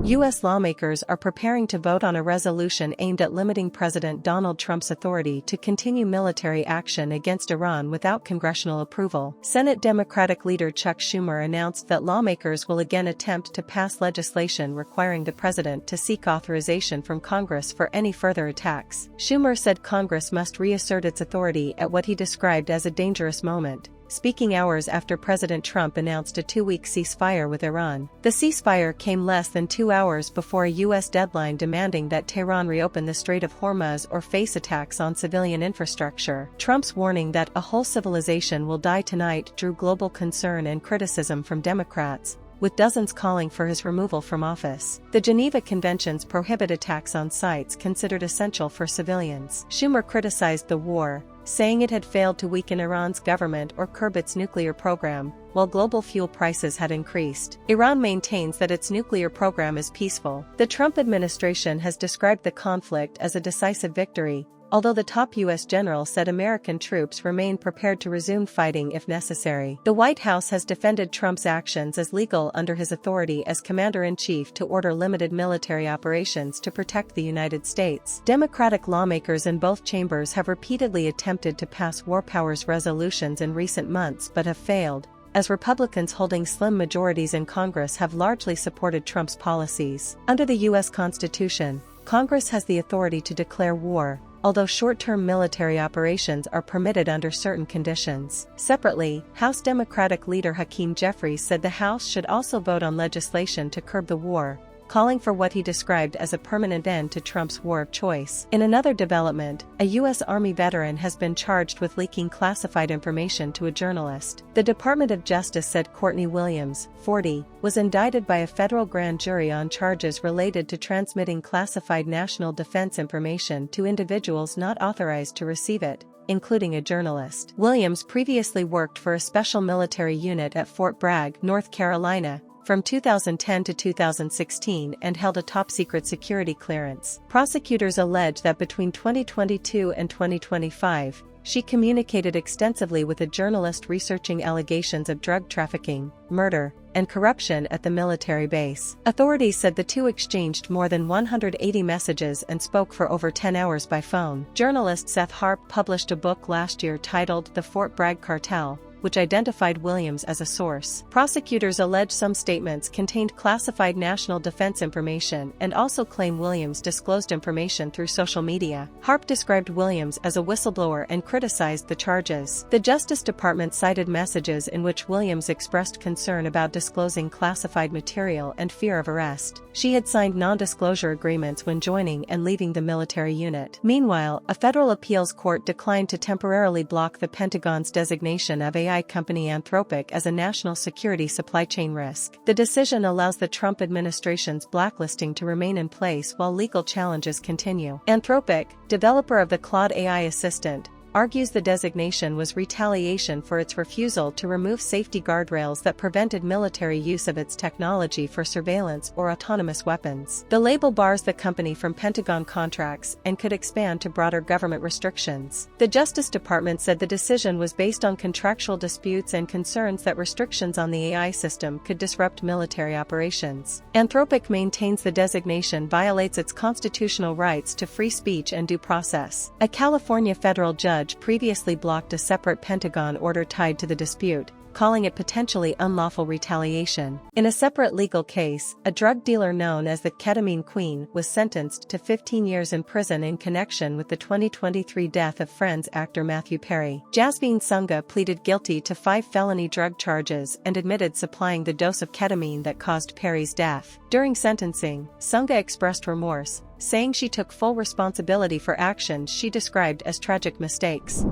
U.S. lawmakers are preparing to vote on a resolution aimed at limiting President Donald Trump's authority to continue military action against Iran without congressional approval. Senate Democratic Leader Chuck Schumer announced that lawmakers will again attempt to pass legislation requiring the president to seek authorization from Congress for any further attacks. Schumer said Congress must reassert its authority at what he described as a dangerous moment, speaking hours after President Trump announced a 2-week ceasefire with Iran. The ceasefire came less than 2 hours before a U.S. deadline demanding that Tehran reopen the Strait of Hormuz or face attacks on civilian infrastructure. Trump's warning that a whole civilization will die tonight drew global concern and criticism from Democrats, with dozens calling for his removal from office. The Geneva Conventions prohibit attacks on sites considered essential for civilians. Schumer criticized the war, saying it had failed to weaken Iran's government or curb its nuclear program, while global fuel prices had increased. Iran maintains that its nuclear program is peaceful. The Trump administration has described the conflict as a decisive victory, although the top U.S. general said American troops remain prepared to resume fighting if necessary. The White House has defended Trump's actions as legal under his authority as commander-in-chief to order limited military operations to protect the United States. Democratic lawmakers in both chambers have repeatedly attempted to pass war powers resolutions in recent months but have failed, as Republicans holding slim majorities in Congress have largely supported Trump's policies. Under the U.S. Constitution, Congress has the authority to declare war, although short-term military operations are permitted under certain conditions. Separately, House Democratic Leader Hakeem Jeffries said the House should also vote on legislation to curb the war, calling for what he described as a permanent end to Trump's war of choice. In another development, a U.S. Army veteran has been charged with leaking classified information to a journalist. The Department of Justice said Courtney Williams, 40, was indicted by a federal grand jury on charges related to transmitting classified national defense information to individuals not authorized to receive it, including a journalist. Williams previously worked for a special military unit at Fort Bragg, North Carolina, from 2010 to 2016 and held a top-secret security clearance. Prosecutors allege that between 2022 and 2025, she communicated extensively with a journalist researching allegations of drug trafficking, murder, and corruption at the military base. Authorities said the two exchanged more than 180 messages and spoke for over 10 hours by phone. Journalist Seth Harp published a book last year titled The Fort Bragg Cartel, which identified Williams as a source. Prosecutors allege some statements contained classified national defense information and also claim Williams disclosed information through social media. Harp described Williams as a whistleblower and criticized the charges. The Justice Department cited messages in which Williams expressed concern about disclosing classified material and fear of arrest. She had signed non-disclosure agreements when joining and leaving the military unit. Meanwhile, a federal appeals court declined to temporarily block the Pentagon's designation of AI company Anthropic as a national security supply chain risk. The decision allows the Trump administration's blacklisting to remain in place while legal challenges continue. Anthropic, developer of the Claude AI assistant, argues the designation was retaliation for its refusal to remove safety guardrails that prevented military use of its technology for surveillance or autonomous weapons. The label bars the company from Pentagon contracts and could expand to broader government restrictions. The Justice Department said the decision was based on contractual disputes and concerns that restrictions on the AI system could disrupt military operations. Anthropic maintains the designation violates its constitutional rights to free speech and due process. A California federal judge previously blocked a separate Pentagon order tied to the dispute, calling it potentially unlawful retaliation. In a separate legal case, a drug dealer known as the Ketamine Queen was sentenced to 15 years in prison in connection with the 2023 death of Friends actor Matthew Perry. Jasmine Sunga pleaded guilty to 5 felony drug charges and admitted supplying the dose of ketamine that caused Perry's death. During sentencing, Sunga expressed remorse, saying she took full responsibility for actions she described as tragic mistakes.